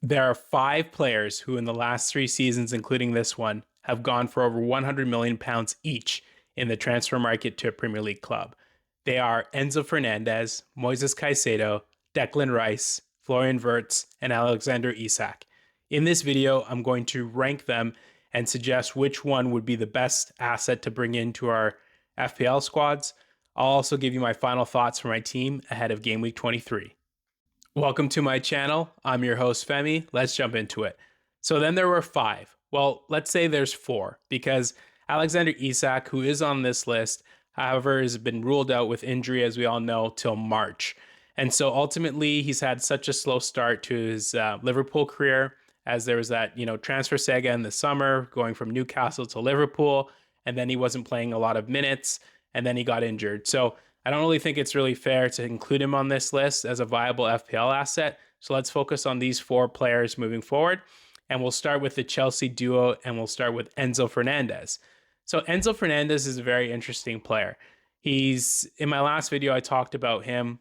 There are five players who, in the last three seasons, including this one, have gone for over £100 million each in the transfer market to a Premier League club. They are Enzo Fernandez, Moisés Caicedo, Declan Rice, Florian Wirtz, and Alexander Isak. In this video, I'm going to rank them and suggest which one would be the best asset to bring into our FPL squads. I'll also give you my final thoughts for my team ahead of Game Week 23. Welcome to my channel. I'm your host, Femi. Let's jump into it. So then there were five. Well, let's say there's four because Alexander Isak, who is on this list, however, has been ruled out with injury, as we all know, till March. And so ultimately, he's had such a slow start to his Liverpool career, as there was that, transfer saga in the summer, going from Newcastle to Liverpool, and then he wasn't playing a lot of minutes, and then he got injured. So I don't really think it's really fair to include him on this list as a viable FPL asset. So let's focus on these four players moving forward. And we'll start with the Chelsea duo, and we'll start with Enzo Fernandez. So Enzo Fernandez is a very interesting player. In my last video, I talked about him,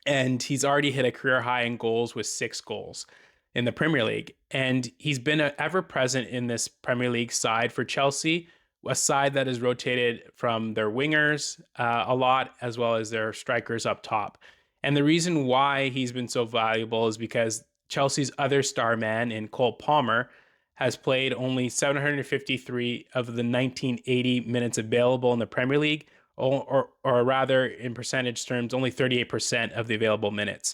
and he's already hit a career high in goals with 6 goals in the Premier League. And he's been ever present in this Premier League side for Chelsea, a side that has rotated from their wingers a lot, as well as their strikers up top. And the reason why he's been so valuable is because Chelsea's other star man in Cole Palmer has played only 753 of the 1980 minutes available in the Premier League, or rather in percentage terms, only 38% of the available minutes.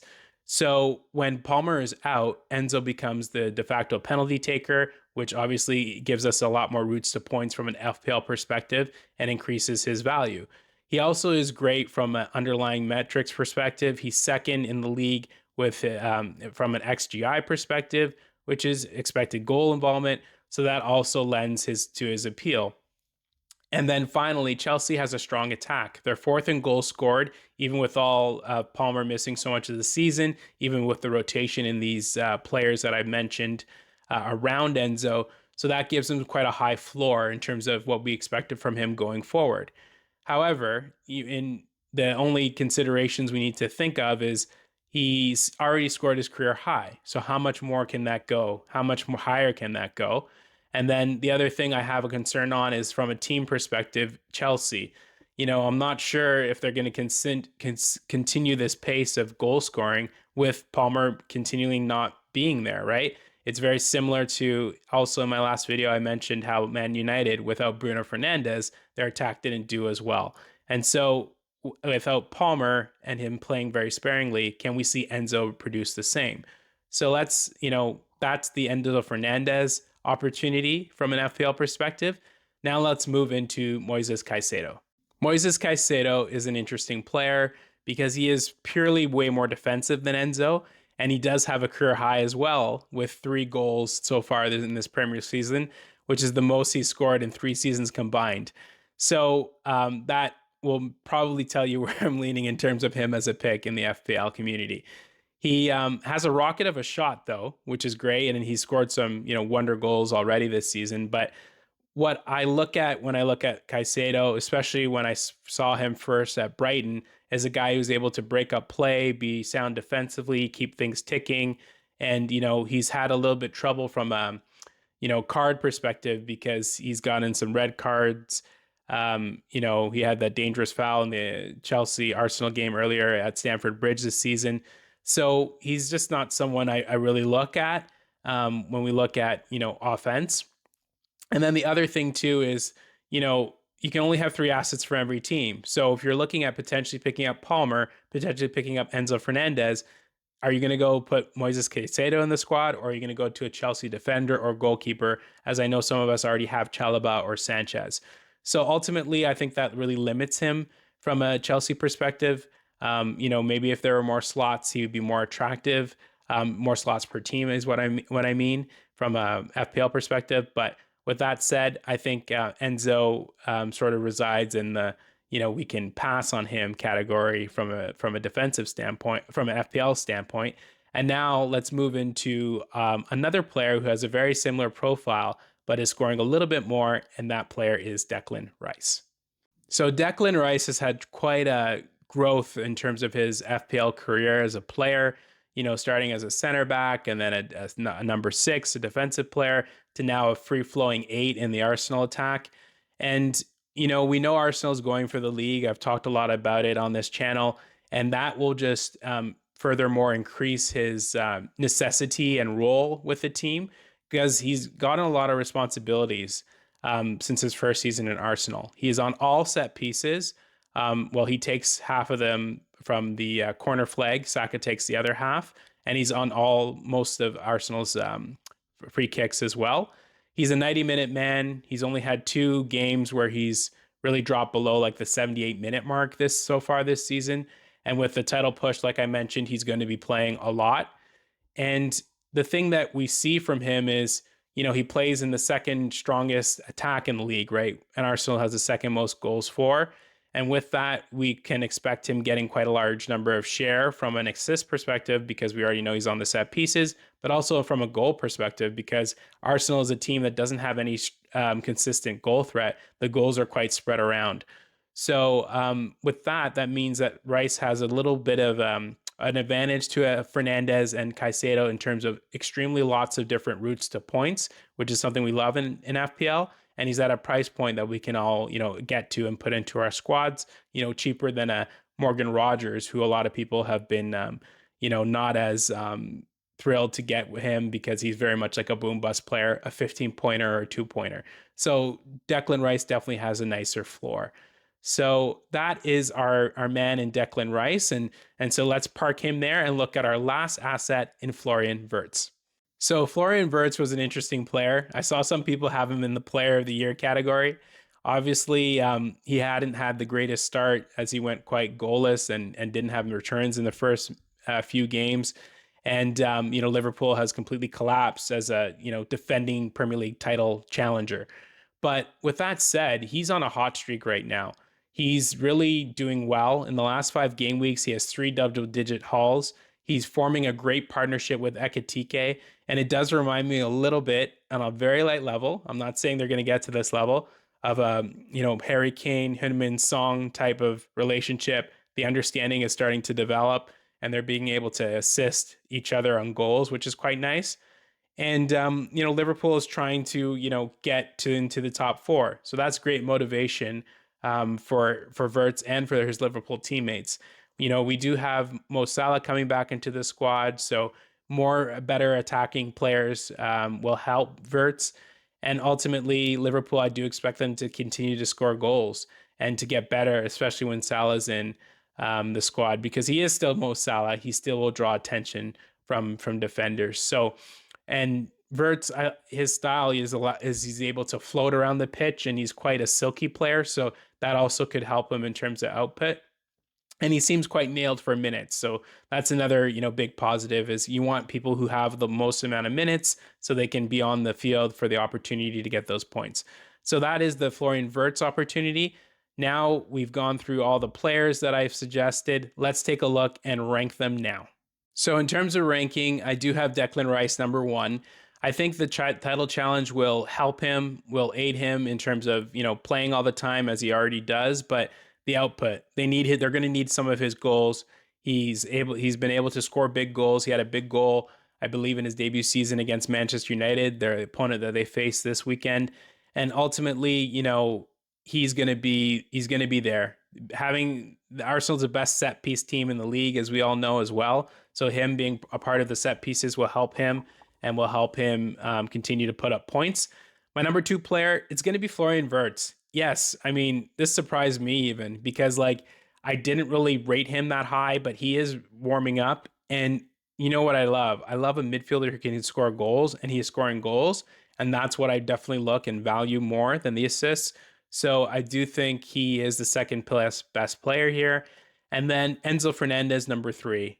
So when Palmer is out, Enzo becomes the de facto penalty taker, which obviously gives us a lot more routes to points from an FPL perspective and increases his value. He also is great from an underlying metrics perspective. He's second in the league with from an XGI perspective, which is expected goal involvement. So that also lends to his appeal. And then finally, Chelsea has a strong attack. They're fourth in goals scored, even with all Palmer missing so much of the season, even with the rotation in these players that I've mentioned around Enzo. So that gives him quite a high floor in terms of what we expected from him going forward. However, in the only considerations we need to think of is he's already scored his career high. So how much more can that go? How much more higher can that go? And then the other thing I have a concern on is from a team perspective, Chelsea. I'm not sure if they're going to continue this pace of goal scoring with Palmer continuing not being there, right? It's very similar to also in my last video, I mentioned how Man United, without Bruno Fernandes, their attack didn't do as well. And so without Palmer and him playing very sparingly, can we see Enzo produce the same? So that's the Enzo Fernandez opportunity from an FPL perspective. Now let's move into Moises Caicedo. Moises Caicedo is an interesting player because he is purely way more defensive than Enzo, and he does have a career high as well with 3 goals so far in this Premier season, which is the most he's scored in 3 seasons combined. So that will probably tell you where I'm leaning in terms of him as a pick in the FPL community. He has a rocket of a shot, though, which is great, and he's scored some, wonder goals already this season. But what I look at when I look at Caicedo, especially when I saw him first at Brighton, is a guy who's able to break up play, be sound defensively, keep things ticking, and he's had a little bit trouble from a card perspective because he's gotten some red cards. He had that dangerous foul in the Chelsea Arsenal game earlier at Stamford Bridge this season. So he's just not someone I really look at when we look at, offense. And then the other thing too is, you can only have 3 assets for every team. So if you're looking at potentially picking up Palmer, potentially picking up Enzo Fernandez, are you going to go put Moises Caicedo in the squad, or are you going to go to a Chelsea defender or goalkeeper, as I know some of us already have Chalobah or Sanchez? So ultimately, I think that really limits him from a Chelsea perspective. Maybe if there were more slots, he would be more attractive. More slots per team is what I mean from a FPL perspective. But with that said, I think Enzo sort of resides in the we can pass on him category from a defensive standpoint, from an FPL standpoint. And now let's move into another player who has a very similar profile, but is scoring a little bit more, and that player is Declan Rice. So Declan Rice has had quite a growth in terms of his FPL career as a player. starting as a center back and then a number 6, a defensive player, to now a free-flowing 8 in the Arsenal attack. And, we know Arsenal's going for the league. I've talked a lot about it on this channel, and that will just furthermore increase his necessity and role with the team, because he's gotten a lot of responsibilities since his first season in Arsenal. He's on all set pieces. He takes half of them from the corner flag. Saka takes the other half, and he's on most of Arsenal's free kicks as well. He's a 90-minute man. He's only had 2 games where he's really dropped below like the 78-minute mark so far this season. And with the title push, like I mentioned, he's going to be playing a lot. And the thing that we see from him is, he plays in the second strongest attack in the league, right? And Arsenal has the second most goals for. And with that, we can expect him getting quite a large number of share from an assist perspective, because we already know he's on the set pieces, but also from a goal perspective, because Arsenal is a team that doesn't have any consistent goal threat. The goals are quite spread around. So with that means that Rice has a little bit of an advantage to Fernandez and Caicedo in terms of extremely lots of different routes to points, which is something we love in FPL. And he's at a price point that we can all, get to and put into our squads, cheaper than a Morgan Rogers, who a lot of people have been, not as thrilled to get with him, because he's very much like a boom bust player, a 15-pointer or a 2-pointer. So Declan Rice definitely has a nicer floor. So that is our man in Declan Rice. And so let's park him there and look at our last asset in Florian Wirtz. So Florian Wirtz was an interesting player. I saw some people have him in the player of the year category. Obviously, he hadn't had the greatest start, as he went quite goalless and didn't have returns in the first few games. And, Liverpool has completely collapsed as a, defending Premier League title challenger. But with that said, he's on a hot streak right now. He's really doing well. In the last 5 game weeks, he has 3 double-digit hauls. He's forming a great partnership with Ekitike, and it does remind me a little bit, on a very light level, I'm not saying they're going to get to this level, of a Harry Kane, Heung-min Son type of relationship. The understanding is starting to develop, and they're being able to assist each other on goals, which is quite nice. And Liverpool is trying to get into the top 4, so that's great motivation for Wirtz and for his Liverpool teammates. We do have Mo Salah coming back into the squad, so better attacking players will help Wirtz. And ultimately, Liverpool, I do expect them to continue to score goals and to get better, especially when Salah's in the squad, because he is still Mo Salah. He still will draw attention from defenders. So, and Wirtz, his style is he's able to float around the pitch, and he's quite a silky player. So that also could help him in terms of output. And he seems quite nailed for minutes. So that's another, big positive, is you want people who have the most amount of minutes so they can be on the field for the opportunity to get those points. So that is the Florian Wirtz opportunity. Now we've gone through all the players that I've suggested. Let's take a look and rank them now. So in terms of ranking, I do have Declan Rice number 1. I think the title challenge will help him, will aid him in terms of, playing all the time as he already does, but the output, they're going to need some of his goals. He's been able to score big goals. He had a big goal, I believe, in his debut season against Manchester United, their opponent that they faced this weekend. And ultimately, he's going to be there. Having Arsenal's the best set piece team in the league, as we all know as well. So him being a part of the set pieces will help him, and will help him continue to put up points. My number 2 player, it's going to be Florian Wirtz. Yes, I mean, this surprised me even, because I didn't really rate him that high, but he is warming up. And you know what I love? I love a midfielder who can score goals, and he is scoring goals. And that's what I definitely look and value more than the assists. So I do think he is the second best player here. And then Enzo Fernandez, number 3.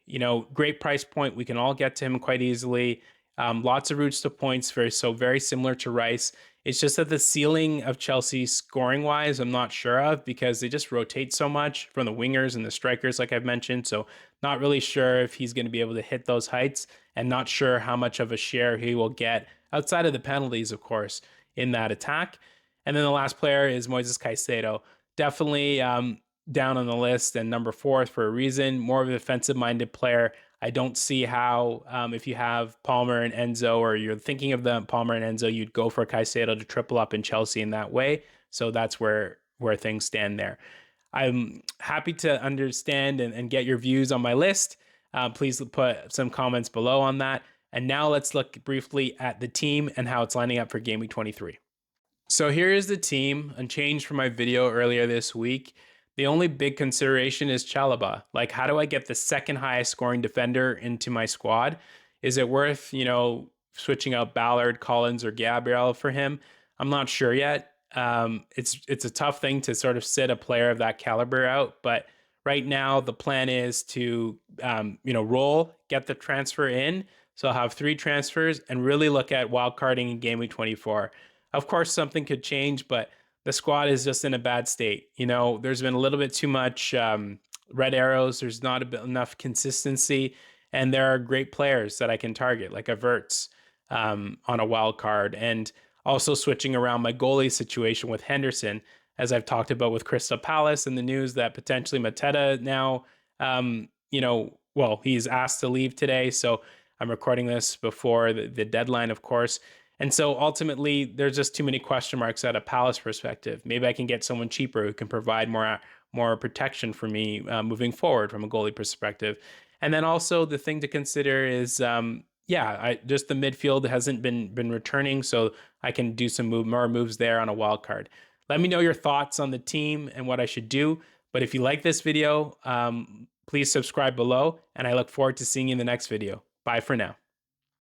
Great price point. We can all get to him quite easily. Lots of routes to points, very similar to Rice. It's just that the ceiling of Chelsea scoring-wise, I'm not sure of, because they just rotate so much from the wingers and the strikers, like I've mentioned. So not really sure if he's going to be able to hit those heights, and not sure how much of a share he will get, outside of the penalties, of course, in that attack. And then the last player is Moises Caicedo. Definitely down on the list and number 4 for a reason. More of a defensive-minded player. I don't see how, if you have Palmer and Enzo, or you're thinking of the Palmer and Enzo, you'd go for Caicedo to triple up in Chelsea in that way. So that's where things stand there. I'm happy to understand and get your views on my list. Please put some comments below on that. And now let's look briefly at the team and how it's lining up for Game Week 23. So here is the team, unchanged from my video earlier this week. The only big consideration is Chalobah. Like, how do I get the second highest scoring defender into my squad? Is it worth, switching out Ballard, Collins, or Gabriel for him? I'm not sure yet. It's a tough thing to sort of sit a player of that caliber out, but right now the plan is to roll, get the transfer in. So I'll have 3 transfers and really look at wildcarding in Game Week 24. Of course, something could change, but the squad is just in a bad state. There's been a little bit too much red arrows. There's not enough consistency, and there are great players that I can target, like a Wirtz on a wild card, and also switching around my goalie situation with Henderson, as I've talked about with Crystal Palace, and the news that potentially Mateta now, he's asked to leave today. So I'm recording this before the deadline, of course. And so ultimately, there's just too many question marks at a Palace perspective. Maybe I can get someone cheaper who can provide more protection for me moving forward from a goalie perspective. And then also the thing to consider is, just the midfield hasn't been returning, so I can do some more moves there on a wild card. Let me know your thoughts on the team and what I should do. But if you like this video, please subscribe below, and I look forward to seeing you in the next video. Bye for now.